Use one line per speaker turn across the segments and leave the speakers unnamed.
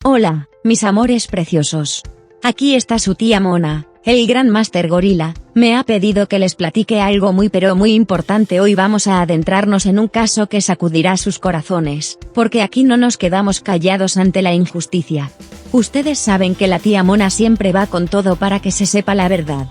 Hola, mis amores preciosos. Aquí está su tía Mona, el gran Master Gorila. Me ha pedido que les platique algo muy importante. Hoy vamos a adentrarnos en un caso que sacudirá sus corazones, porque aquí no nos quedamos callados ante la injusticia. Ustedes saben que la tía Mona siempre va con todo para que se sepa la verdad.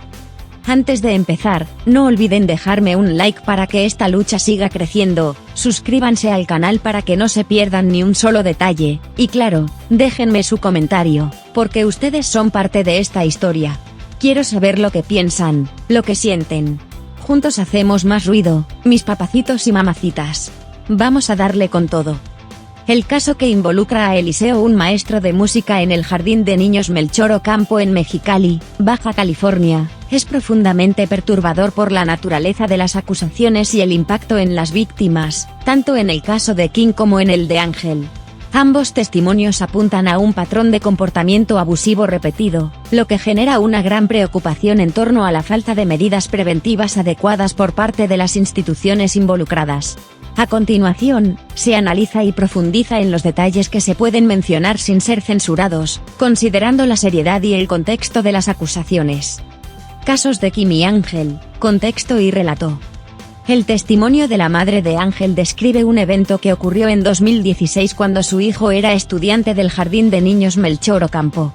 Antes de empezar, no olviden dejarme un like para que esta lucha siga creciendo, suscríbanse al canal para que no se pierdan ni un solo detalle, y claro, déjenme su comentario, porque ustedes son parte de esta historia. Quiero saber lo que piensan, lo que sienten. Juntos hacemos más ruido, mis papacitos y mamacitas. Vamos a darle con todo. El caso que involucra a Eliseo, un maestro de música en el Jardín de Niños Melchor Ocampo en Mexicali, Baja California, es profundamente perturbador por la naturaleza de las acusaciones y el impacto en las víctimas, tanto en el caso de Kim como en el de Ángel. Ambos testimonios apuntan a un patrón de comportamiento abusivo repetido, lo que genera una gran preocupación en torno a la falta de medidas preventivas adecuadas por parte de las instituciones involucradas. A continuación, se analiza y profundiza en los detalles que se pueden mencionar sin ser censurados, considerando la seriedad y el contexto de las acusaciones. Casos de Kim y Ángel, contexto y relato. El testimonio de la madre de Ángel describe un evento que ocurrió en 2016 cuando su hijo era estudiante del Jardín de Niños Melchor Ocampo.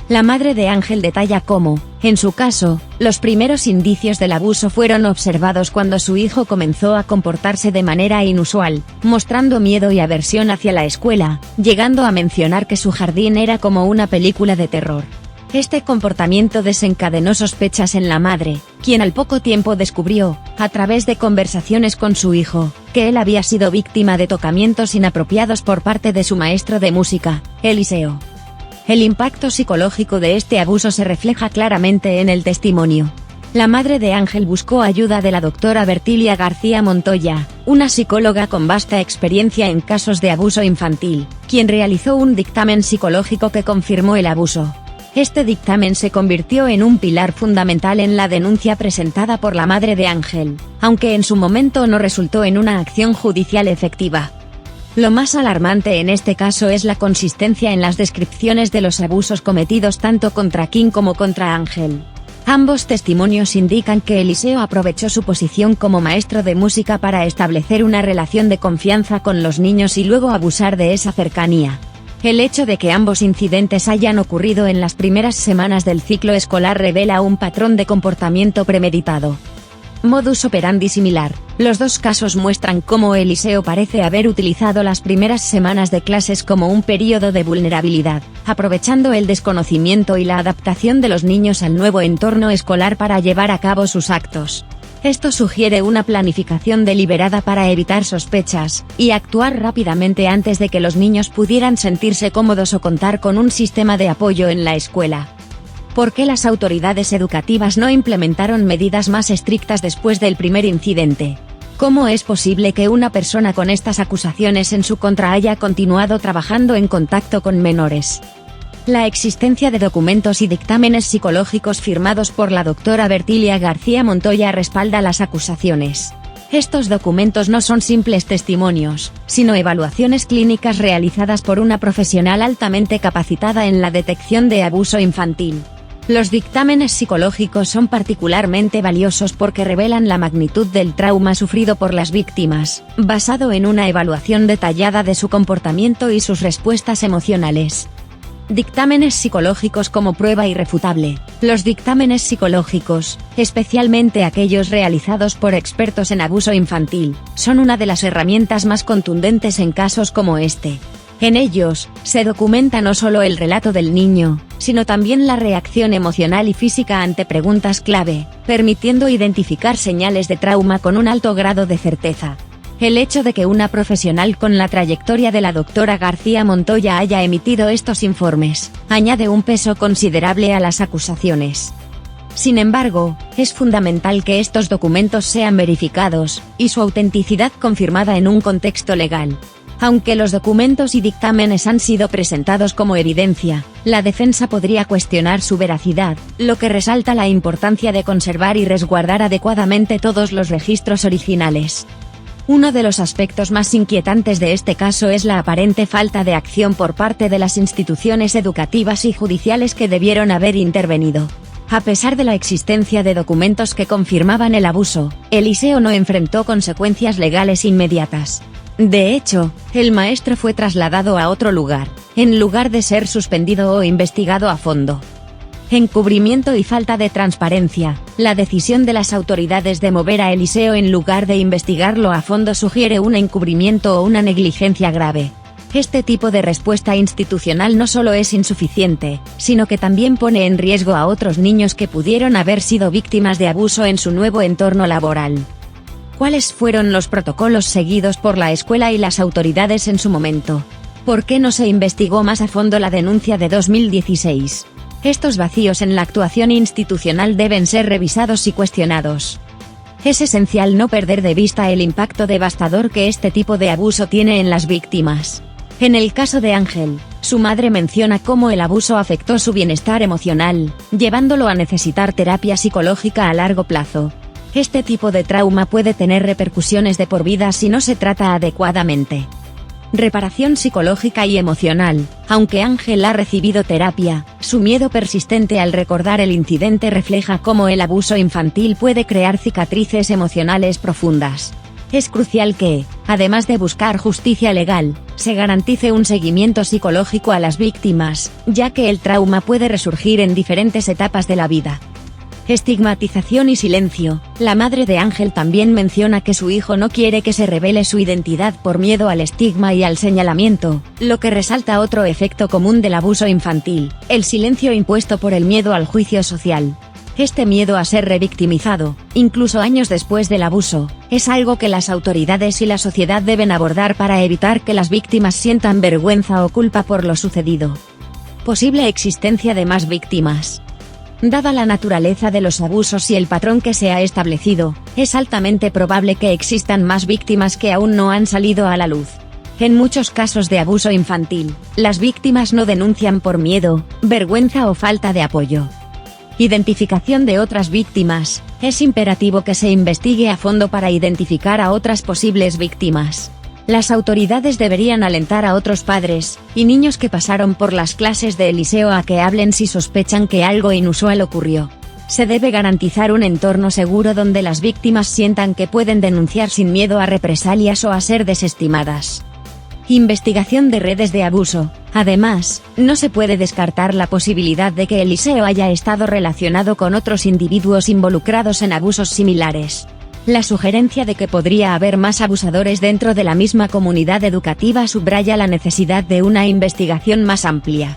La madre de Ángel detalla cómo, en su caso, los primeros indicios del abuso fueron observados cuando su hijo comenzó a comportarse de manera inusual, mostrando miedo y aversión hacia la escuela, llegando a mencionar que su jardín era como una película de terror. Este comportamiento desencadenó sospechas en la madre, quien al poco tiempo descubrió, a través de conversaciones con su hijo, que él había sido víctima de tocamientos inapropiados por parte de su maestro de música, Eliseo. El impacto psicológico de este abuso se refleja claramente en el testimonio. La madre de Ángel buscó ayuda de la doctora Bertilia García Montoya, una psicóloga con vasta experiencia en casos de abuso infantil, quien realizó un dictamen psicológico que confirmó el abuso. Este dictamen se convirtió en un pilar fundamental en la denuncia presentada por la madre de Ángel, aunque en su momento no resultó en una acción judicial efectiva. Lo más alarmante en este caso es la consistencia en las descripciones de los abusos cometidos tanto contra Kim como contra Ángel. Ambos testimonios indican que Eliseo aprovechó su posición como maestro de música para establecer una relación de confianza con los niños y luego abusar de esa cercanía. El hecho de que ambos incidentes hayan ocurrido en las primeras semanas del ciclo escolar revela un patrón de comportamiento premeditado. Modus operandi similar. Los dos casos muestran cómo Eliseo parece haber utilizado las primeras semanas de clases como un período de vulnerabilidad, aprovechando el desconocimiento y la adaptación de los niños al nuevo entorno escolar para llevar a cabo sus actos. Esto sugiere una planificación deliberada para evitar sospechas, y actuar rápidamente antes de que los niños pudieran sentirse cómodos o contar con un sistema de apoyo en la escuela. ¿Por qué las autoridades educativas no implementaron medidas más estrictas después del primer incidente? ¿Cómo es posible que una persona con estas acusaciones en su contra haya continuado trabajando en contacto con menores? La existencia de documentos y dictámenes psicológicos firmados por la doctora Bertilia García Montoya respalda las acusaciones. Estos documentos no son simples testimonios, sino evaluaciones clínicas realizadas por una profesional altamente capacitada en la detección de abuso infantil. Los dictámenes psicológicos son particularmente valiosos porque revelan la magnitud del trauma sufrido por las víctimas, basado en una evaluación detallada de su comportamiento y sus respuestas emocionales. Dictámenes psicológicos como prueba irrefutable. Los dictámenes psicológicos, especialmente aquellos realizados por expertos en abuso infantil, son una de las herramientas más contundentes en casos como este. En ellos, se documenta no solo el relato del niño, sino también la reacción emocional y física ante preguntas clave, permitiendo identificar señales de trauma con un alto grado de certeza. El hecho de que una profesional con la trayectoria de la doctora García Montoya haya emitido estos informes, añade un peso considerable a las acusaciones. Sin embargo, es fundamental que estos documentos sean verificados, y su autenticidad confirmada en un contexto legal. Aunque los documentos y dictámenes han sido presentados como evidencia, la defensa podría cuestionar su veracidad, lo que resalta la importancia de conservar y resguardar adecuadamente todos los registros originales. Uno de los aspectos más inquietantes de este caso es la aparente falta de acción por parte de las instituciones educativas y judiciales que debieron haber intervenido. A pesar de la existencia de documentos que confirmaban el abuso, el liceo no enfrentó consecuencias legales inmediatas. De hecho, el maestro fue trasladado a otro lugar, en lugar de ser suspendido o investigado a fondo. Encubrimiento y falta de transparencia. La decisión de las autoridades de mover a Eliseo en lugar de investigarlo a fondo sugiere un encubrimiento o una negligencia grave. Este tipo de respuesta institucional no solo es insuficiente, sino que también pone en riesgo a otros niños que pudieron haber sido víctimas de abuso en su nuevo entorno laboral. ¿Cuáles fueron los protocolos seguidos por la escuela y las autoridades en su momento? ¿Por qué no se investigó más a fondo la denuncia de 2016? Estos vacíos en la actuación institucional deben ser revisados y cuestionados. Es esencial no perder de vista el impacto devastador que este tipo de abuso tiene en las víctimas. En el caso de Ángel, su madre menciona cómo el abuso afectó su bienestar emocional, llevándolo a necesitar terapia psicológica a largo plazo. Este tipo de trauma puede tener repercusiones de por vida si no se trata adecuadamente. Reparación psicológica y emocional. Aunque Ángel ha recibido terapia, su miedo persistente al recordar el incidente refleja cómo el abuso infantil puede crear cicatrices emocionales profundas. Es crucial que, además de buscar justicia legal, se garantice un seguimiento psicológico a las víctimas, ya que el trauma puede resurgir en diferentes etapas de la vida. Estigmatización y silencio. La madre de Ángel también menciona que su hijo no quiere que se revele su identidad por miedo al estigma y al señalamiento, lo que resalta otro efecto común del abuso infantil, el silencio impuesto por el miedo al juicio social. Este miedo a ser revictimizado, incluso años después del abuso, es algo que las autoridades y la sociedad deben abordar para evitar que las víctimas sientan vergüenza o culpa por lo sucedido. Posible existencia de más víctimas. Dada la naturaleza de los abusos y el patrón que se ha establecido, es altamente probable que existan más víctimas que aún no han salido a la luz. En muchos casos de abuso infantil, las víctimas no denuncian por miedo, vergüenza o falta de apoyo. Identificación de otras víctimas. Es imperativo que se investigue a fondo para identificar a otras posibles víctimas. Las autoridades deberían alentar a otros padres y niños que pasaron por las clases de Eliseo a que hablen si sospechan que algo inusual ocurrió. Se debe garantizar un entorno seguro donde las víctimas sientan que pueden denunciar sin miedo a represalias o a ser desestimadas. Investigación de redes de abuso. Además, no se puede descartar la posibilidad de que Eliseo haya estado relacionado con otros individuos involucrados en abusos similares. La sugerencia de que podría haber más abusadores dentro de la misma comunidad educativa subraya la necesidad de una investigación más amplia.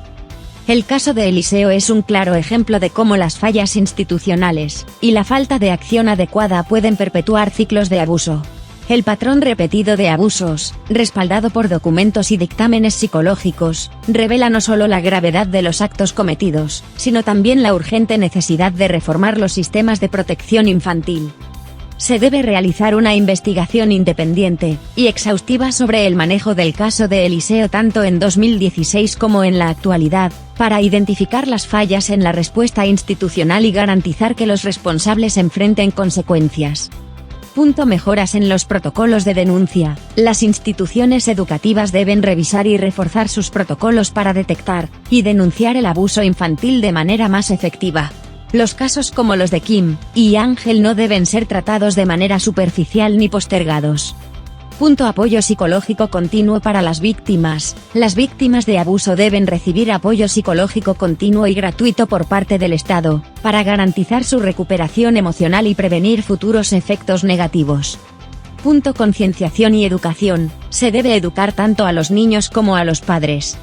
El caso de Eliseo es un claro ejemplo de cómo las fallas institucionales y la falta de acción adecuada pueden perpetuar ciclos de abuso. El patrón repetido de abusos, respaldado por documentos y dictámenes psicológicos, revela no solo la gravedad de los actos cometidos, sino también la urgente necesidad de reformar los sistemas de protección infantil. Se debe realizar una investigación independiente y exhaustiva sobre el manejo del caso de Eliseo tanto en 2016 como en la actualidad, para identificar las fallas en la respuesta institucional y garantizar que los responsables enfrenten consecuencias. Mejoras en los protocolos de denuncia. Las instituciones educativas deben revisar y reforzar sus protocolos para detectar y denunciar el abuso infantil de manera más efectiva. Los casos como los de Kim y Ángel no deben ser tratados de manera superficial ni postergados. Apoyo psicológico continuo para las víctimas. Las víctimas de abuso deben recibir apoyo psicológico continuo y gratuito por parte del Estado, para garantizar su recuperación emocional y prevenir futuros efectos negativos. Concienciación y educación. Se debe educar tanto a los niños como a los padres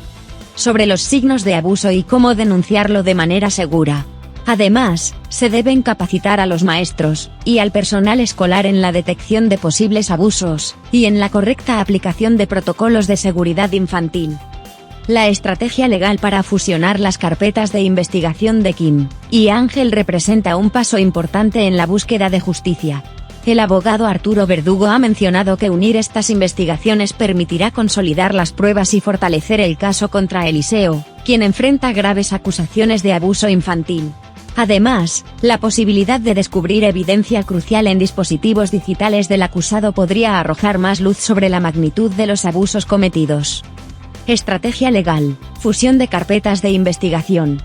sobre los signos de abuso y cómo denunciarlo de manera segura. Además, se deben capacitar a los maestros y al personal escolar en la detección de posibles abusos y en la correcta aplicación de protocolos de seguridad infantil. La estrategia legal para fusionar las carpetas de investigación de Kim y Ángel representa un paso importante en la búsqueda de justicia. El abogado Arturo Verdugo ha mencionado que unir estas investigaciones permitirá consolidar las pruebas y fortalecer el caso contra Eliseo, quien enfrenta graves acusaciones de abuso infantil. Además, la posibilidad de descubrir evidencia crucial en dispositivos digitales del acusado podría arrojar más luz sobre la magnitud de los abusos cometidos. Estrategia legal: fusión de carpetas de investigación.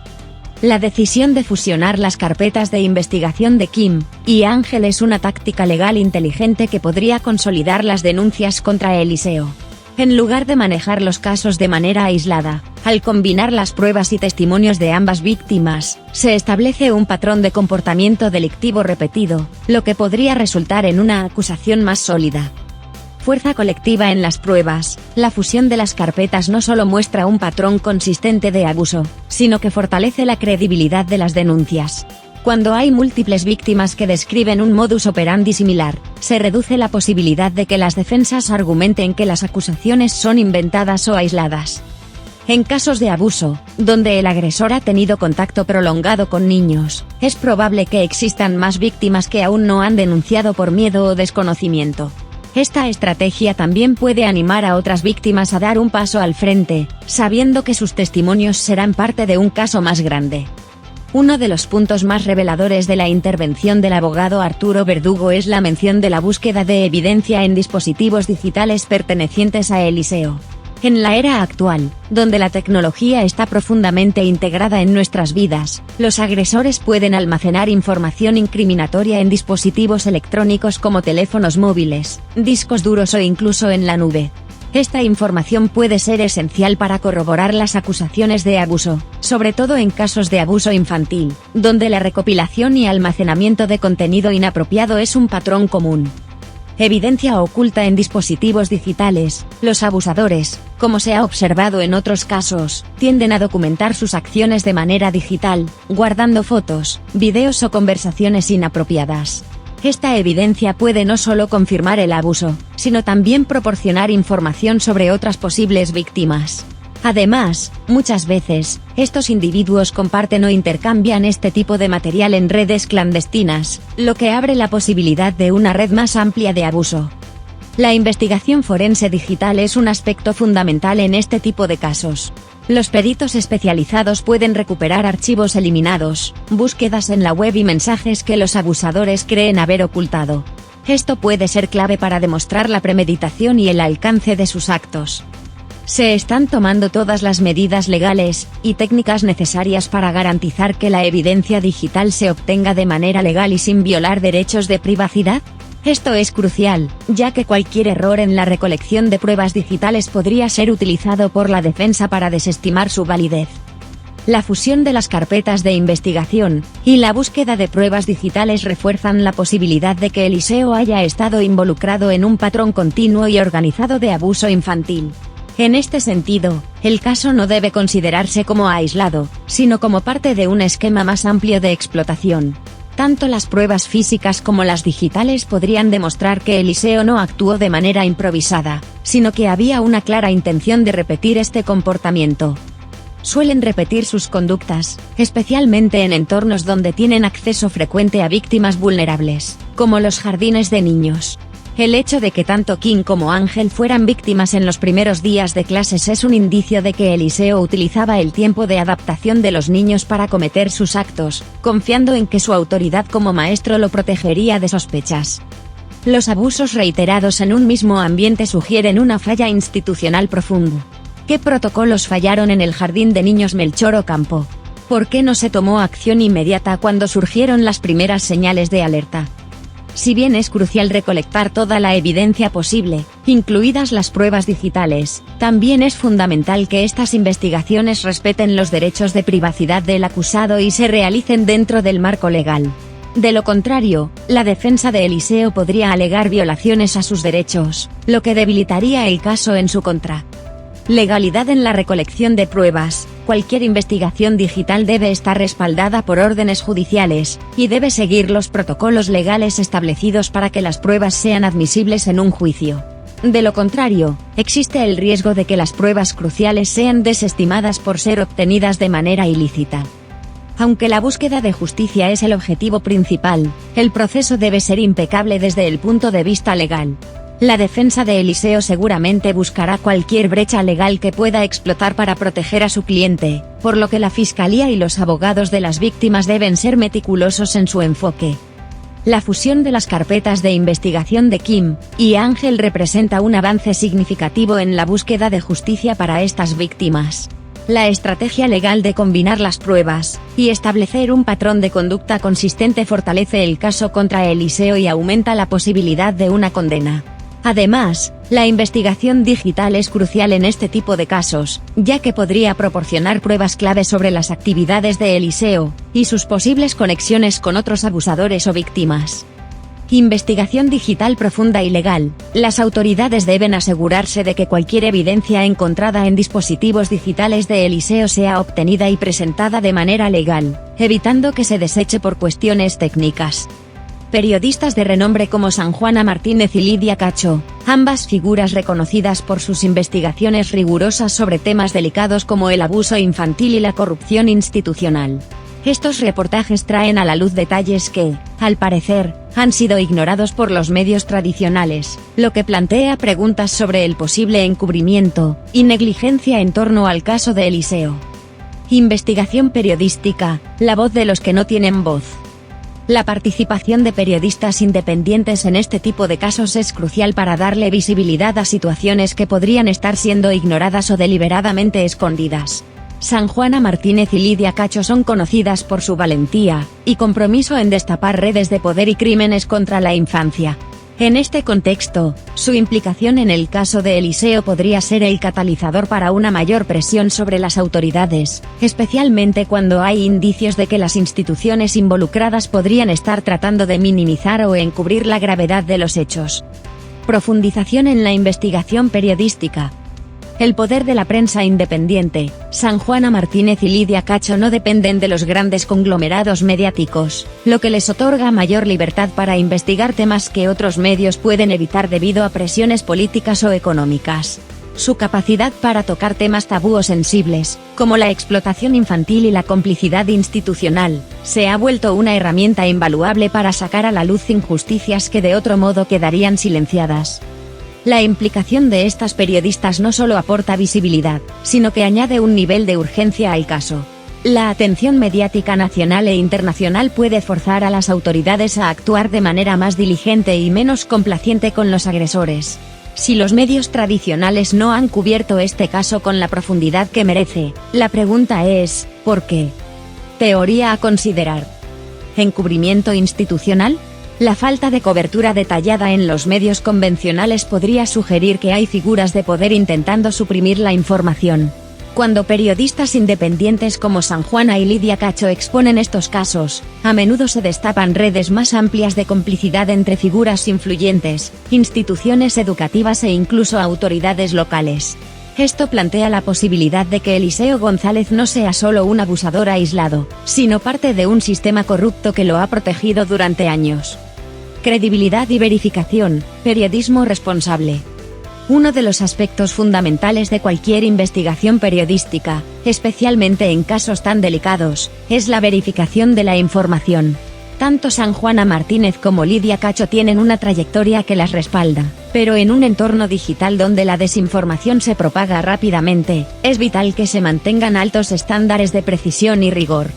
La decisión de fusionar las carpetas de investigación de Kim y Ángel es una táctica legal inteligente que podría consolidar las denuncias contra Eliseo. En lugar de manejar los casos de manera aislada, al combinar las pruebas y testimonios de ambas víctimas, se establece un patrón de comportamiento delictivo repetido, lo que podría resultar en una acusación más sólida. Fuerza colectiva en las pruebas: la fusión de las carpetas no solo muestra un patrón consistente de abuso, sino que fortalece la credibilidad de las denuncias. Cuando hay múltiples víctimas que describen un modus operandi similar, se reduce la posibilidad de que las defensas argumenten que las acusaciones son inventadas o aisladas. En casos de abuso, donde el agresor ha tenido contacto prolongado con niños, es probable que existan más víctimas que aún no han denunciado por miedo o desconocimiento. Esta estrategia también puede animar a otras víctimas a dar un paso al frente, sabiendo que sus testimonios serán parte de un caso más grande. Uno de los puntos más reveladores de la intervención del abogado Arturo Verdugo es la mención de la búsqueda de evidencia en dispositivos digitales pertenecientes a Eliseo. En la era actual, donde la tecnología está profundamente integrada en nuestras vidas, los agresores pueden almacenar información incriminatoria en dispositivos electrónicos como teléfonos móviles, discos duros o incluso en la nube. Esta información puede ser esencial para corroborar las acusaciones de abuso, sobre todo en casos de abuso infantil, donde la recopilación y almacenamiento de contenido inapropiado es un patrón común. Evidencia oculta en dispositivos digitales: los abusadores, como se ha observado en otros casos, tienden a documentar sus acciones de manera digital, guardando fotos, videos o conversaciones inapropiadas. Esta evidencia puede no solo confirmar el abuso, sino también proporcionar información sobre otras posibles víctimas. Además, muchas veces, estos individuos comparten o intercambian este tipo de material en redes clandestinas, lo que abre la posibilidad de una red más amplia de abuso. La investigación forense digital es un aspecto fundamental en este tipo de casos. Los peritos especializados pueden recuperar archivos eliminados, búsquedas en la web y mensajes que los abusadores creen haber ocultado. Esto puede ser clave para demostrar la premeditación y el alcance de sus actos. Se están tomando todas las medidas legales y técnicas necesarias para garantizar que la evidencia digital se obtenga de manera legal y sin violar derechos de privacidad. Esto es crucial, ya que cualquier error en la recolección de pruebas digitales podría ser utilizado por la defensa para desestimar su validez. La fusión de las carpetas de investigación y la búsqueda de pruebas digitales refuerzan la posibilidad de que Eliseo haya estado involucrado en un patrón continuo y organizado de abuso infantil. En este sentido, el caso no debe considerarse como aislado, sino como parte de un esquema más amplio de explotación. Tanto las pruebas físicas como las digitales podrían demostrar que Eliseo no actuó de manera improvisada, sino que había una clara intención de repetir este comportamiento. Suelen repetir sus conductas, especialmente en entornos donde tienen acceso frecuente a víctimas vulnerables, como los jardines de niños. El hecho de que tanto Kim como Ángel fueran víctimas en los primeros días de clases es un indicio de que Eliseo utilizaba el tiempo de adaptación de los niños para cometer sus actos, confiando en que su autoridad como maestro lo protegería de sospechas. Los abusos reiterados en un mismo ambiente sugieren una falla institucional profunda. ¿Qué protocolos fallaron en el jardín de niños Melchor Ocampo? ¿Por qué no se tomó acción inmediata cuando surgieron las primeras señales de alerta? Si bien es crucial recolectar toda la evidencia posible, incluidas las pruebas digitales, también es fundamental que estas investigaciones respeten los derechos de privacidad del acusado y se realicen dentro del marco legal. De lo contrario, la defensa de Eliseo podría alegar violaciones a sus derechos, lo que debilitaría el caso en su contra. Legalidad en la recolección de pruebas. Cualquier investigación digital debe estar respaldada por órdenes judiciales, y debe seguir los protocolos legales establecidos para que las pruebas sean admisibles en un juicio. De lo contrario, existe el riesgo de que las pruebas cruciales sean desestimadas por ser obtenidas de manera ilícita. Aunque la búsqueda de justicia es el objetivo principal, el proceso debe ser impecable desde el punto de vista legal. La defensa de Eliseo seguramente buscará cualquier brecha legal que pueda explotar para proteger a su cliente, por lo que la Fiscalía y los abogados de las víctimas deben ser meticulosos en su enfoque. La fusión de las carpetas de investigación de Kim y Ángel representa un avance significativo en la búsqueda de justicia para estas víctimas. La estrategia legal de combinar las pruebas y establecer un patrón de conducta consistente fortalece el caso contra Eliseo y aumenta la posibilidad de una condena. Además, la investigación digital es crucial en este tipo de casos, ya que podría proporcionar pruebas clave sobre las actividades de Eliseo y sus posibles conexiones con otros abusadores o víctimas. Investigación digital profunda y legal. Las autoridades deben asegurarse de que cualquier evidencia encontrada en dispositivos digitales de Eliseo sea obtenida y presentada de manera legal, evitando que se deseche por cuestiones técnicas. Periodistas de renombre como Sanjuana Martínez y Lidia Cacho, ambas figuras reconocidas por sus investigaciones rigurosas sobre temas delicados como el abuso infantil y la corrupción institucional. Estos reportajes traen a la luz detalles que, al parecer, han sido ignorados por los medios tradicionales, lo que plantea preguntas sobre el posible encubrimiento y negligencia en torno al caso de Eliseo. Investigación periodística, la voz de los que no tienen voz. La participación de periodistas independientes en este tipo de casos es crucial para darle visibilidad a situaciones que podrían estar siendo ignoradas o deliberadamente escondidas. Sanjuana Martínez y Lidia Cacho son conocidas por su valentía y compromiso en destapar redes de poder y crímenes contra la infancia. En este contexto, su implicación en el caso de Eliseo podría ser el catalizador para una mayor presión sobre las autoridades, especialmente cuando hay indicios de que las instituciones involucradas podrían estar tratando de minimizar o encubrir la gravedad de los hechos. Profundización en la investigación periodística. El poder de la prensa independiente. Sanjuana Martínez y Lidia Cacho no dependen de los grandes conglomerados mediáticos, lo que les otorga mayor libertad para investigar temas que otros medios pueden evitar debido a presiones políticas o económicas. Su capacidad para tocar temas tabú o sensibles, como la explotación infantil y la complicidad institucional, se ha vuelto una herramienta invaluable para sacar a la luz injusticias que de otro modo quedarían silenciadas. La implicación de estas periodistas no solo aporta visibilidad, sino que añade un nivel de urgencia al caso. La atención mediática nacional e internacional puede forzar a las autoridades a actuar de manera más diligente y menos complaciente con los agresores. Si los medios tradicionales no han cubierto este caso con la profundidad que merece, la pregunta es, ¿por qué? Teoría a considerar. ¿Encubrimiento institucional? La falta de cobertura detallada en los medios convencionales podría sugerir que hay figuras de poder intentando suprimir la información. Cuando periodistas independientes como Sanjuana y Lidia Cacho exponen estos casos, a menudo se destapan redes más amplias de complicidad entre figuras influyentes, instituciones educativas e incluso autoridades locales. Esto plantea la posibilidad de que Eliseo González no sea solo un abusador aislado, sino parte de un sistema corrupto que lo ha protegido durante años. Credibilidad y verificación, periodismo responsable. Uno de los aspectos fundamentales de cualquier investigación periodística, especialmente en casos tan delicados, es la verificación de la información. Tanto Sanjuana Martínez como Lidia Cacho tienen una trayectoria que las respalda, pero en un entorno digital donde la desinformación se propaga rápidamente, es vital que se mantengan altos estándares de precisión y rigor.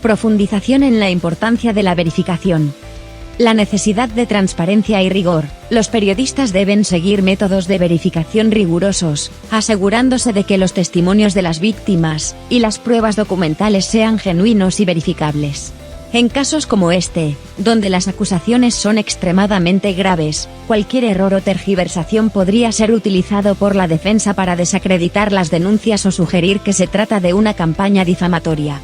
Profundización en la importancia de la verificación. La necesidad de transparencia y rigor. Los periodistas deben seguir métodos de verificación rigurosos, asegurándose de que los testimonios de las víctimas y las pruebas documentales sean genuinos y verificables. En casos como este, donde las acusaciones son extremadamente graves, cualquier error o tergiversación podría ser utilizado por la defensa para desacreditar las denuncias o sugerir que se trata de una campaña difamatoria.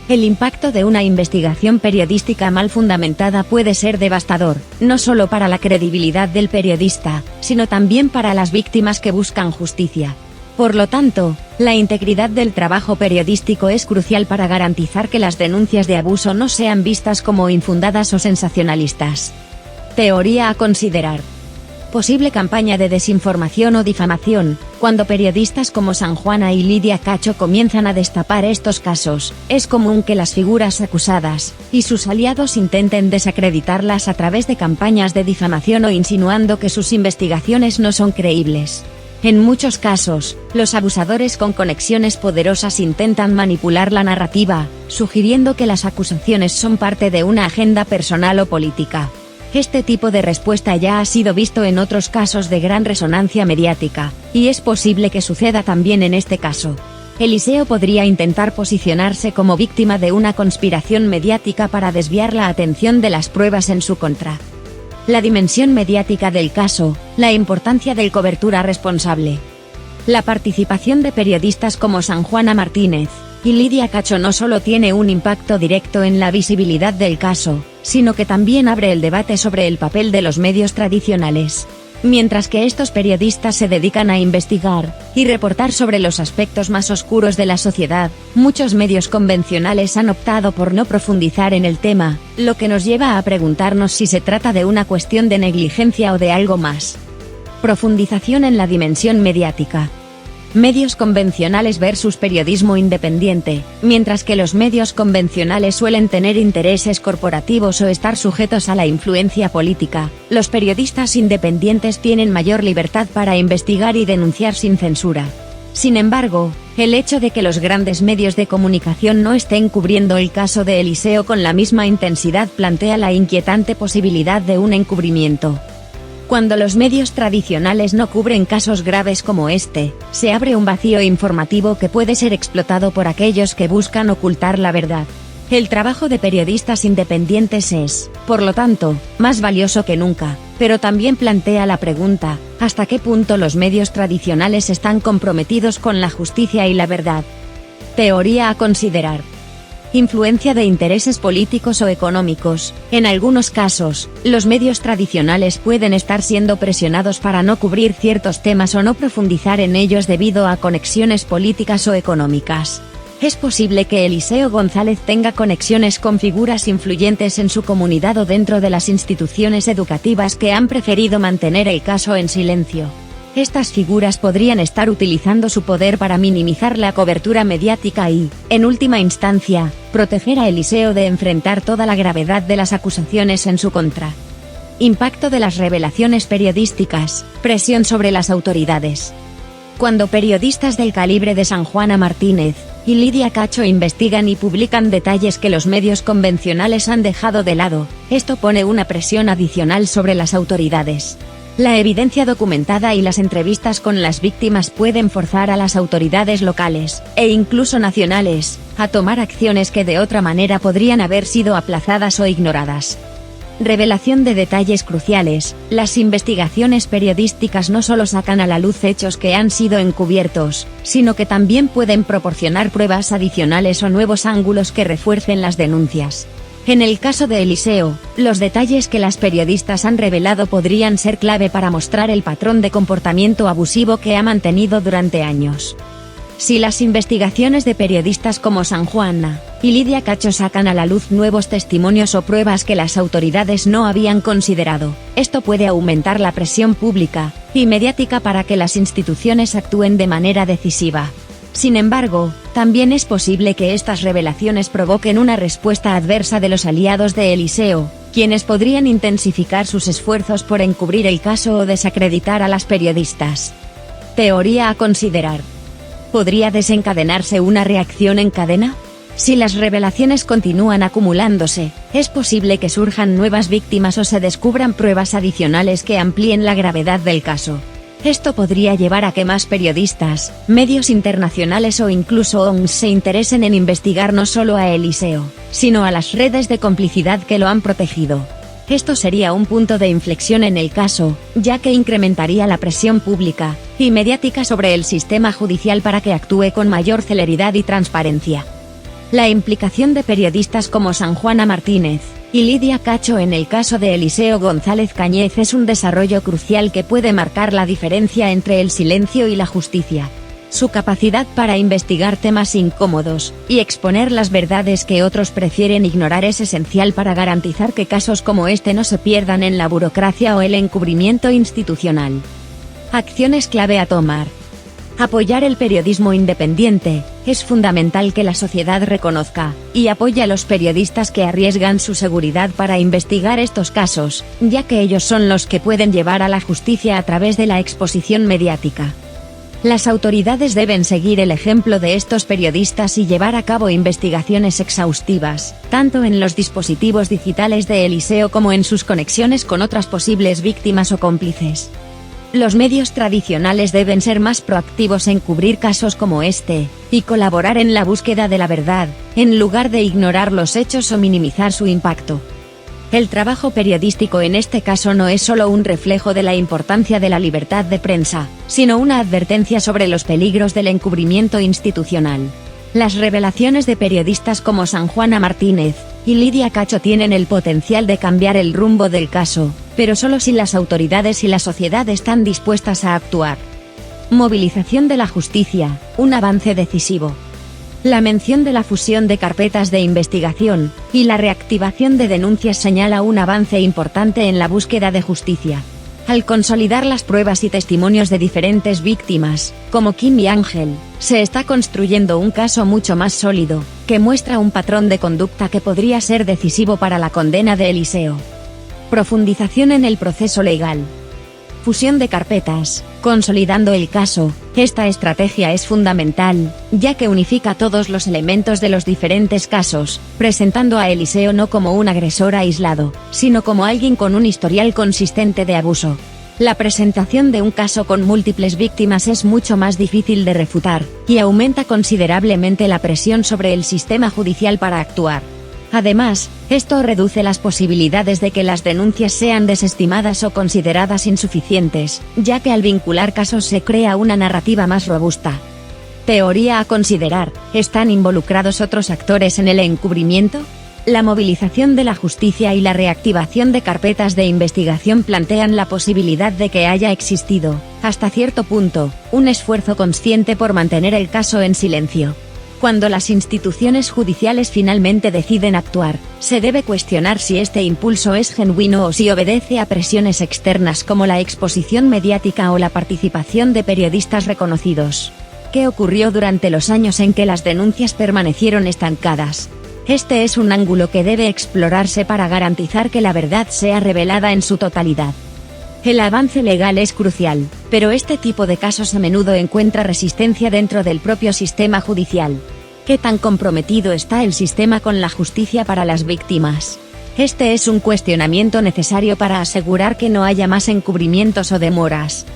El impacto de una investigación periodística mal fundamentada puede ser devastador, no solo para la credibilidad del periodista, sino también para las víctimas que buscan justicia. Por lo tanto, la integridad del trabajo periodístico es crucial para garantizar que las denuncias de abuso no sean vistas como infundadas o sensacionalistas. Teoría a considerar. Posible campaña de desinformación o difamación. Cuando periodistas como Sanjuana y Lidia Cacho comienzan a destapar estos casos, es común que las figuras acusadas y sus aliados intenten desacreditarlas a través de campañas de difamación o insinuando que sus investigaciones no son creíbles. En muchos casos, los abusadores con conexiones poderosas intentan manipular la narrativa, sugiriendo que las acusaciones son parte de una agenda personal o política. Este tipo de respuesta ya ha sido visto en otros casos de gran resonancia mediática, y es posible que suceda también en este caso. Eliseo podría intentar posicionarse como víctima de una conspiración mediática para desviar la atención de las pruebas en su contra. La dimensión mediática del caso, la importancia del cobertura responsable. La participación de periodistas como Sanjuana Martínez y Lidia Cacho no solo tiene un impacto directo en la visibilidad del caso, sino que también abre el debate sobre el papel de los medios tradicionales. Mientras que estos periodistas se dedican a investigar y reportar sobre los aspectos más oscuros de la sociedad, muchos medios convencionales han optado por no profundizar en el tema, lo que nos lleva a preguntarnos si se trata de una cuestión de negligencia o de algo más. Profundización en la dimensión mediática. Medios convencionales versus periodismo independiente. Mientras que los medios convencionales suelen tener intereses corporativos o estar sujetos a la influencia política, los periodistas independientes tienen mayor libertad para investigar y denunciar sin censura. Sin embargo, el hecho de que los grandes medios de comunicación no estén cubriendo el caso de Eliseo con la misma intensidad plantea la inquietante posibilidad de un encubrimiento. Cuando los medios tradicionales no cubren casos graves como este, se abre un vacío informativo que puede ser explotado por aquellos que buscan ocultar la verdad. El trabajo de periodistas independientes es, por lo tanto, más valioso que nunca, pero también plantea la pregunta, ¿hasta qué punto los medios tradicionales están comprometidos con la justicia y la verdad? Teoría a considerar. Influencia de intereses políticos o económicos. En algunos casos, los medios tradicionales pueden estar siendo presionados para no cubrir ciertos temas o no profundizar en ellos debido a conexiones políticas o económicas. Es posible que Eliseo González tenga conexiones con figuras influyentes en su comunidad o dentro de las instituciones educativas que han preferido mantener el caso en silencio. Estas figuras podrían estar utilizando su poder para minimizar la cobertura mediática y, en última instancia, proteger a Eliseo de enfrentar toda la gravedad de las acusaciones en su contra. Impacto de las revelaciones periodísticas, presión sobre las autoridades. Cuando periodistas del calibre de Sanjuana Martínez y Lidia Cacho investigan y publican detalles que los medios convencionales han dejado de lado, esto pone una presión adicional sobre las autoridades. La evidencia documentada y las entrevistas con las víctimas pueden forzar a las autoridades locales, e incluso nacionales, a tomar acciones que de otra manera podrían haber sido aplazadas o ignoradas. Revelación de detalles cruciales. Las investigaciones periodísticas no solo sacan a la luz hechos que han sido encubiertos, sino que también pueden proporcionar pruebas adicionales o nuevos ángulos que refuercen las denuncias. En el caso de Eliseo, los detalles que las periodistas han revelado podrían ser clave para mostrar el patrón de comportamiento abusivo que ha mantenido durante años. Si las investigaciones de periodistas como Sanjuana y Lidia Cacho sacan a la luz nuevos testimonios o pruebas que las autoridades no habían considerado, esto puede aumentar la presión pública y mediática para que las instituciones actúen de manera decisiva. Sin embargo, también es posible que estas revelaciones provoquen una respuesta adversa de los aliados de Eliseo, quienes podrían intensificar sus esfuerzos por encubrir el caso o desacreditar a las periodistas. Teoría a considerar. ¿Podría desencadenarse una reacción en cadena? Si las revelaciones continúan acumulándose, es posible que surjan nuevas víctimas o se descubran pruebas adicionales que amplíen la gravedad del caso. Esto podría llevar a que más periodistas, medios internacionales o incluso ONGs se interesen en investigar no solo a Eliseo, sino a las redes de complicidad que lo han protegido. Esto sería un punto de inflexión en el caso, ya que incrementaría la presión pública y mediática sobre el sistema judicial para que actúe con mayor celeridad y transparencia. La implicación de periodistas como Sanjuana Martínez y Lidia Cacho en el caso de Eliseo González Cañez es un desarrollo crucial que puede marcar la diferencia entre el silencio y la justicia. su capacidad para investigar temas incómodos y exponer las verdades que otros prefieren ignorar es esencial para garantizar que casos como este no se pierdan en la burocracia o el encubrimiento institucional. Acciones clave a tomar. Apoyar el periodismo independiente. Es fundamental que la sociedad reconozca y apoye a los periodistas que arriesgan su seguridad para investigar estos casos, ya que ellos son los que pueden llevar a la justicia a través de la exposición mediática. Las autoridades deben seguir el ejemplo de estos periodistas y llevar a cabo investigaciones exhaustivas, tanto en los dispositivos digitales de Eliseo como en sus conexiones con otras posibles víctimas o cómplices. Los medios tradicionales deben ser más proactivos en cubrir casos como este, y colaborar en la búsqueda de la verdad, en lugar de ignorar los hechos o minimizar su impacto. El trabajo periodístico en este caso no es solo un reflejo de la importancia de la libertad de prensa, sino una advertencia sobre los peligros del encubrimiento institucional. Las revelaciones de periodistas como San Juana Martínez y Lidia Cacho tienen el potencial de cambiar el rumbo del caso, pero solo si las autoridades y la sociedad están dispuestas a actuar. Movilización de la justicia, un avance decisivo. La mención de la fusión de carpetas de investigación y la reactivación de denuncias señala un avance importante en la búsqueda de justicia. Al consolidar las pruebas y testimonios de diferentes víctimas, como Kim y Ángel, se está construyendo un caso mucho más sólido, que muestra un patrón de conducta que podría ser decisivo para la condena de Eliseo. Profundización en el proceso legal. Fusión de carpetas, consolidando el caso. Esta estrategia es fundamental, ya que unifica todos los elementos de los diferentes casos, presentando a Eliseo no como un agresor aislado, sino como alguien con un historial consistente de abuso. La presentación de un caso con múltiples víctimas es mucho más difícil de refutar, y aumenta considerablemente la presión sobre el sistema judicial para actuar. Además, esto reduce las posibilidades de que las denuncias sean desestimadas o consideradas insuficientes, ya que al vincular casos se crea una narrativa más robusta. Teoría a considerar: ¿están involucrados otros actores en el encubrimiento? La movilización de la justicia y la reactivación de carpetas de investigación plantean la posibilidad de que haya existido, hasta cierto punto, un esfuerzo consciente por mantener el caso en silencio. Cuando las instituciones judiciales finalmente deciden actuar, se debe cuestionar si este impulso es genuino o si obedece a presiones externas como la exposición mediática o la participación de periodistas reconocidos. ¿Qué ocurrió durante los años en que las denuncias permanecieron estancadas? Este es un ángulo que debe explorarse para garantizar que la verdad sea revelada en su totalidad. El avance legal es crucial, pero este tipo de casos a menudo encuentra resistencia dentro del propio sistema judicial. ¿Qué tan comprometido está el sistema con la justicia para las víctimas? Este es un cuestionamiento necesario para asegurar que no haya más encubrimientos o demoras.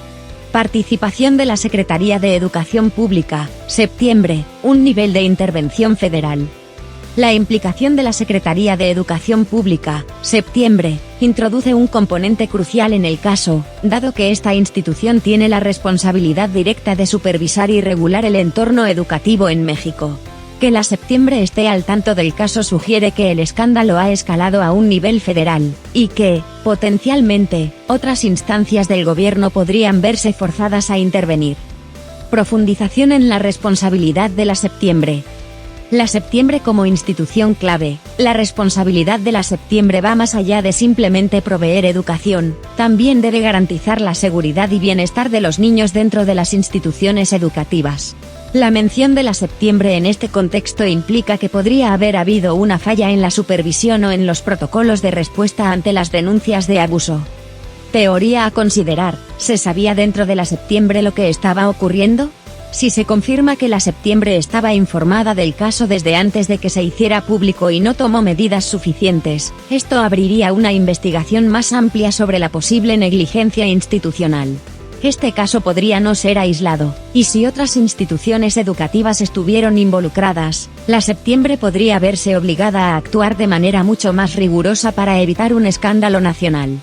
Participación de la Secretaría de Educación Pública, septiembre, un nivel de intervención federal. La implicación de la Secretaría de Educación Pública, septiembre, introduce un componente crucial en el caso, dado que esta institución tiene la responsabilidad directa de supervisar y regular el entorno educativo en México. Que la septiembre esté al tanto del caso sugiere que el escándalo ha escalado a un nivel federal, y que, potencialmente, otras instancias del gobierno podrían verse forzadas a intervenir. Profundización en la responsabilidad de la septiembre. La septiembre como institución clave. La responsabilidad de la septiembre va más allá de simplemente proveer educación, también debe garantizar la seguridad y bienestar de los niños dentro de las instituciones educativas. La mención de la septiembre en este contexto implica que podría haber habido una falla en la supervisión o en los protocolos de respuesta ante las denuncias de abuso. Teoría a considerar: ¿se sabía dentro de la septiembre lo que estaba ocurriendo? Si se confirma que la septiembre estaba informada del caso desde antes de que se hiciera público y no tomó medidas suficientes, esto abriría una investigación más amplia sobre la posible negligencia institucional. Este caso podría no ser aislado, y si otras instituciones educativas estuvieron involucradas, la septiembre podría verse obligada a actuar de manera mucho más rigurosa para evitar un escándalo nacional.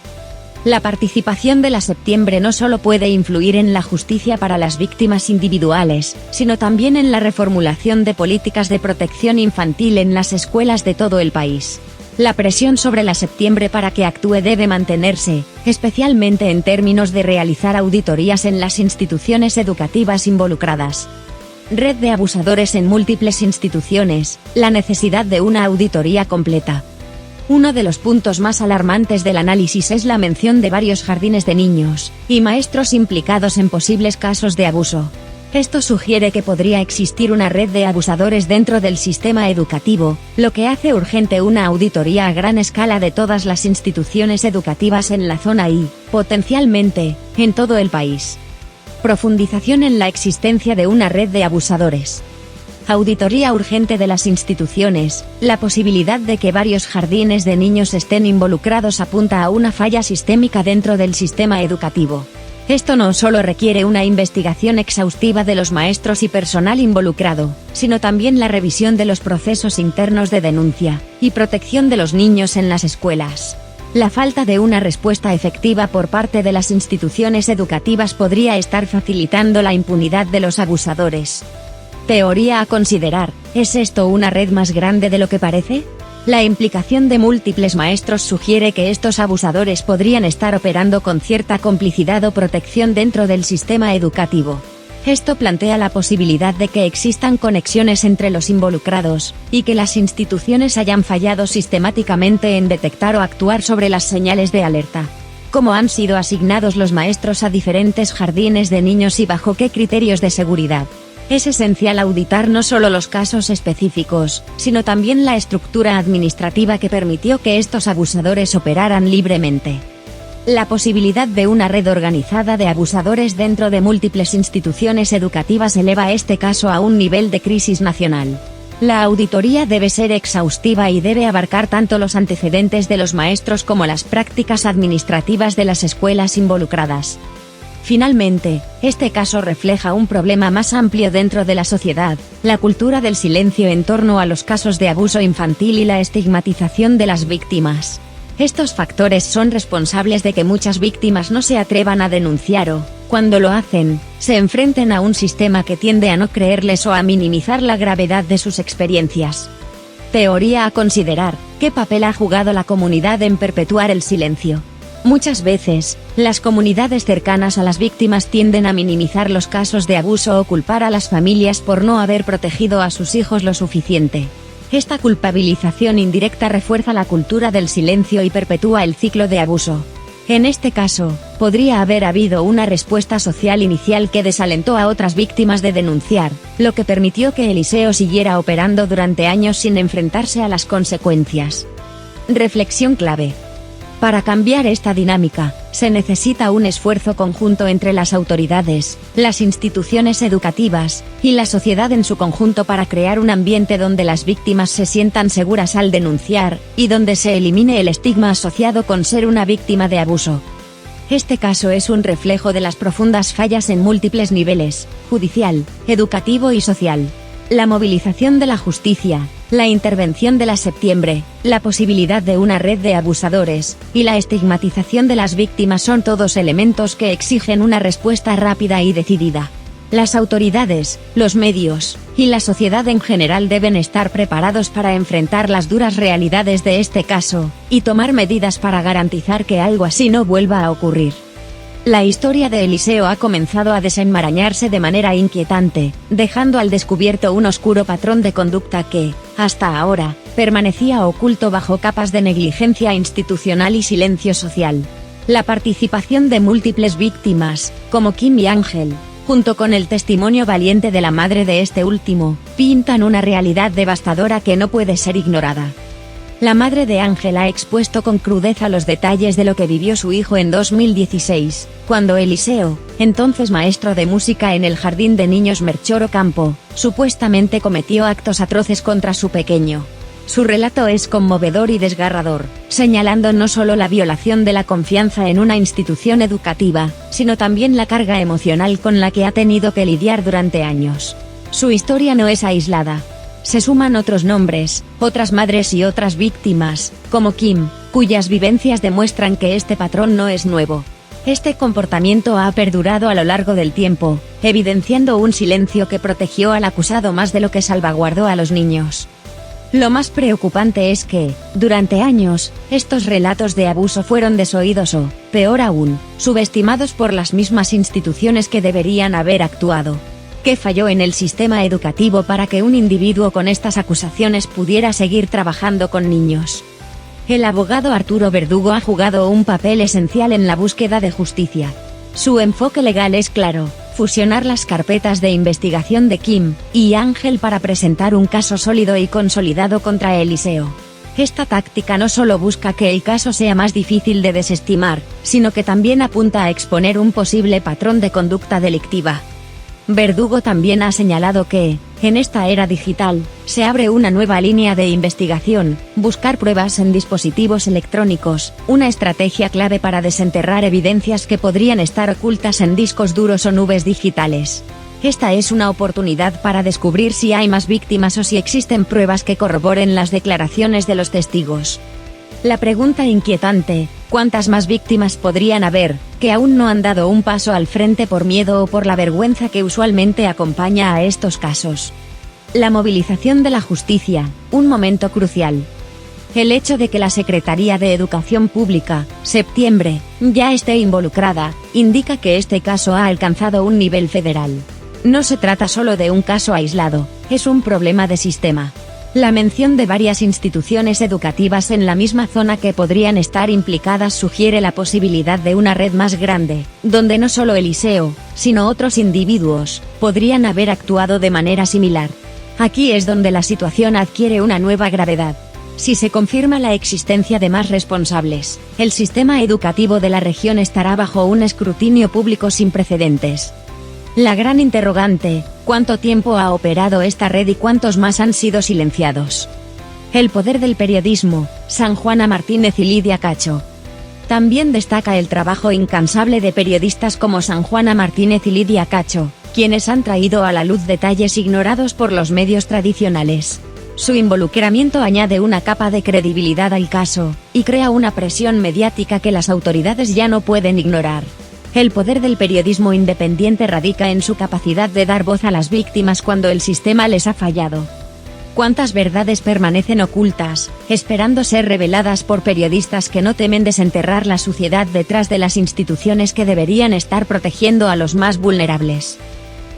La participación de la septiembre no solo puede influir en la justicia para las víctimas individuales, sino también en la reformulación de políticas de protección infantil en las escuelas de todo el país. La presión sobre la septiembre para que actúe debe mantenerse, especialmente en términos de realizar auditorías en las instituciones educativas involucradas. Red de abusadores en múltiples instituciones, la necesidad de una auditoría completa. Uno de los puntos más alarmantes del análisis es la mención de varios jardines de niños y maestros implicados en posibles casos de abuso. Esto sugiere que podría existir una red de abusadores dentro del sistema educativo, lo que hace urgente una auditoría a gran escala de todas las instituciones educativas en la zona y, potencialmente, en todo el país. Profundización en la existencia de una red de abusadores. Auditoría urgente de las instituciones. La posibilidad de que varios jardines de niños estén involucrados apunta a una falla sistémica dentro del sistema educativo. Esto no solo requiere una investigación exhaustiva de los maestros y personal involucrado, sino también la revisión de los procesos internos de denuncia y protección de los niños en las escuelas. La falta de una respuesta efectiva por parte de las instituciones educativas podría estar facilitando la impunidad de los abusadores. Teoría a considerar: ¿es esto una red más grande de lo que parece? La implicación de múltiples maestros sugiere que estos abusadores podrían estar operando con cierta complicidad o protección dentro del sistema educativo. Esto plantea la posibilidad de que existan conexiones entre los involucrados, y que las instituciones hayan fallado sistemáticamente en detectar o actuar sobre las señales de alerta. ¿Cómo han sido asignados los maestros a diferentes jardines de niños y bajo qué criterios de seguridad? Es esencial auditar no solo los casos específicos, sino también la estructura administrativa que permitió que estos abusadores operaran libremente. La posibilidad de una red organizada de abusadores dentro de múltiples instituciones educativas eleva este caso a un nivel de crisis nacional. La auditoría debe ser exhaustiva y debe abarcar tanto los antecedentes de los maestros como las prácticas administrativas de las escuelas involucradas. Finalmente, este caso refleja un problema más amplio dentro de la sociedad: la cultura del silencio en torno a los casos de abuso infantil y la estigmatización de las víctimas. Estos factores son responsables de que muchas víctimas no se atrevan a denunciar o, cuando lo hacen, se enfrenten a un sistema que tiende a no creerles o a minimizar la gravedad de sus experiencias. Teoría a considerar: ¿qué papel ha jugado la comunidad en perpetuar el silencio? Muchas veces, las comunidades cercanas a las víctimas tienden a minimizar los casos de abuso o culpar a las familias por no haber protegido a sus hijos lo suficiente. Esta culpabilización indirecta refuerza la cultura del silencio y perpetúa el ciclo de abuso. En este caso, podría haber habido una respuesta social inicial que desalentó a otras víctimas de denunciar, lo que permitió que Eliseo siguiera operando durante años sin enfrentarse a las consecuencias. Reflexión clave. Para cambiar esta dinámica, se necesita un esfuerzo conjunto entre las autoridades, las instituciones educativas, y la sociedad en su conjunto para crear un ambiente donde las víctimas se sientan seguras al denunciar, y donde se elimine el estigma asociado con ser una víctima de abuso. Este caso es un reflejo de las profundas fallas en múltiples niveles: judicial, educativo y social. La movilización de la justicia, la intervención de la septiembre, la posibilidad de una red de abusadores, y la estigmatización de las víctimas son todos elementos que exigen una respuesta rápida y decidida. Las autoridades, los medios, y la sociedad en general deben estar preparados para enfrentar las duras realidades de este caso, y tomar medidas para garantizar que algo así no vuelva a ocurrir. La historia de Eliseo ha comenzado a desenmarañarse de manera inquietante, dejando al descubierto un oscuro patrón de conducta que, hasta ahora, permanecía oculto bajo capas de negligencia institucional y silencio social. La participación de múltiples víctimas, como Kim y Ángel, junto con el testimonio valiente de la madre de este último, pintan una realidad devastadora que no puede ser ignorada. La madre de Ángel ha expuesto con crudeza los detalles de lo que vivió su hijo en 2016, cuando Eliseo, entonces maestro de música en el jardín de niños Melchor Ocampo, supuestamente cometió actos atroces contra su pequeño. Su relato es conmovedor y desgarrador, señalando no solo la violación de la confianza en una institución educativa, sino también la carga emocional con la que ha tenido que lidiar durante años. Su historia no es aislada. Se suman otros nombres, otras madres y otras víctimas, como Kim, cuyas vivencias demuestran que este patrón no es nuevo. Este comportamiento ha perdurado a lo largo del tiempo, evidenciando un silencio que protegió al acusado más de lo que salvaguardó a los niños. Lo más preocupante es que, durante años, estos relatos de abuso fueron desoídos o, peor aún, subestimados por las mismas instituciones que deberían haber actuado. ¿Qué falló en el sistema educativo para que un individuo con estas acusaciones pudiera seguir trabajando con niños? El abogado Arturo Verdugo ha jugado un papel esencial en la búsqueda de justicia. Su enfoque legal es claro: fusionar las carpetas de investigación de Kim y Ángel para presentar un caso sólido y consolidado contra Eliseo. Esta táctica no solo busca que el caso sea más difícil de desestimar, sino que también apunta a exponer un posible patrón de conducta delictiva. Verdugo también ha señalado que, en esta era digital, se abre una nueva línea de investigación: buscar pruebas en dispositivos electrónicos, una estrategia clave para desenterrar evidencias que podrían estar ocultas en discos duros o nubes digitales. Esta es una oportunidad para descubrir si hay más víctimas o si existen pruebas que corroboren las declaraciones de los testigos. La pregunta inquietante: ¿cuántas más víctimas podrían haber, que aún no han dado un paso al frente por miedo o por la vergüenza que usualmente acompaña a estos casos? La movilización de la justicia, un momento crucial. El hecho de que la Secretaría de Educación Pública, Septiembre, ya esté involucrada, indica que este caso ha alcanzado un nivel federal. No se trata solo de un caso aislado, es un problema de sistema. La mención de varias instituciones educativas en la misma zona que podrían estar implicadas sugiere la posibilidad de una red más grande, donde no solo Eliseo, sino otros individuos, podrían haber actuado de manera similar. Aquí es donde la situación adquiere una nueva gravedad. Si se confirma la existencia de más responsables, el sistema educativo de la región estará bajo un escrutinio público sin precedentes. La gran interrogante: ¿cuánto tiempo ha operado esta red y cuántos más han sido silenciados? El poder del periodismo, San Juana Martínez y Lidia Cacho. También destaca el trabajo incansable de periodistas como San Juana Martínez y Lidia Cacho, quienes han traído a la luz detalles ignorados por los medios tradicionales. Su involucramiento añade una capa de credibilidad al caso, y crea una presión mediática que las autoridades ya no pueden ignorar. El poder del periodismo independiente radica en su capacidad de dar voz a las víctimas cuando el sistema les ha fallado. ¿Cuántas verdades permanecen ocultas, esperando ser reveladas por periodistas que no temen desenterrar la suciedad detrás de las instituciones que deberían estar protegiendo a los más vulnerables?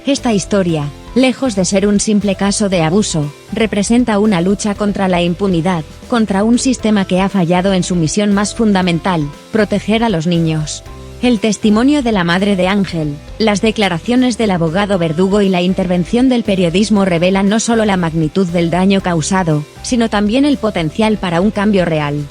Esta historia, lejos de ser un simple caso de abuso, representa una lucha contra la impunidad, contra un sistema que ha fallado en su misión más fundamental: proteger a los niños. El testimonio de la madre de Ángel, las declaraciones del abogado Verdugo y la intervención del periodismo revelan no solo la magnitud del daño causado, sino también el potencial para un cambio real.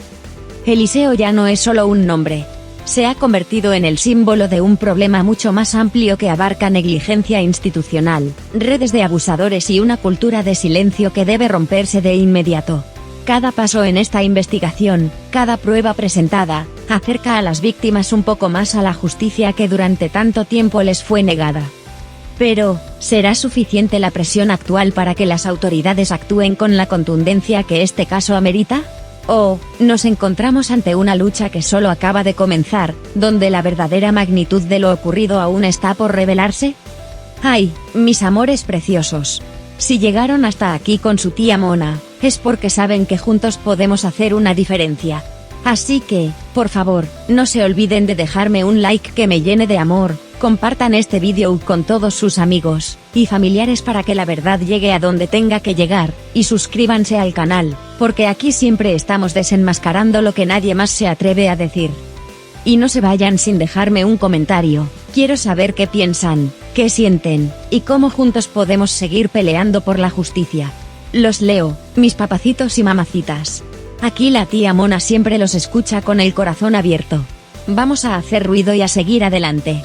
Eliseo ya no es solo un nombre. Se ha convertido en el símbolo de un problema mucho más amplio que abarca negligencia institucional, redes de abusadores y una cultura de silencio que debe romperse de inmediato. Cada paso en esta investigación, cada prueba presentada, acerca a las víctimas un poco más a la justicia que durante tanto tiempo les fue negada. Pero, ¿será suficiente la presión actual para que las autoridades actúen con la contundencia que este caso amerita? ¿O nos encontramos ante una lucha que solo acaba de comenzar, donde la verdadera magnitud de lo ocurrido aún está por revelarse? ¡Ay, mis amores preciosos! Si llegaron hasta aquí con su tía Mona, es porque saben que juntos podemos hacer una diferencia. Así que, por favor, no se olviden de dejarme un like que me llene de amor, compartan este vídeo con todos sus amigos y familiares para que la verdad llegue a donde tenga que llegar, y suscríbanse al canal, porque aquí siempre estamos desenmascarando lo que nadie más se atreve a decir. Y no se vayan sin dejarme un comentario, quiero saber qué piensan, qué sienten, y cómo juntos podemos seguir peleando por la justicia. Los leo, mis papacitos y mamacitas. Aquí la tía Mona siempre los escucha con el corazón abierto. Vamos a hacer ruido y a seguir adelante.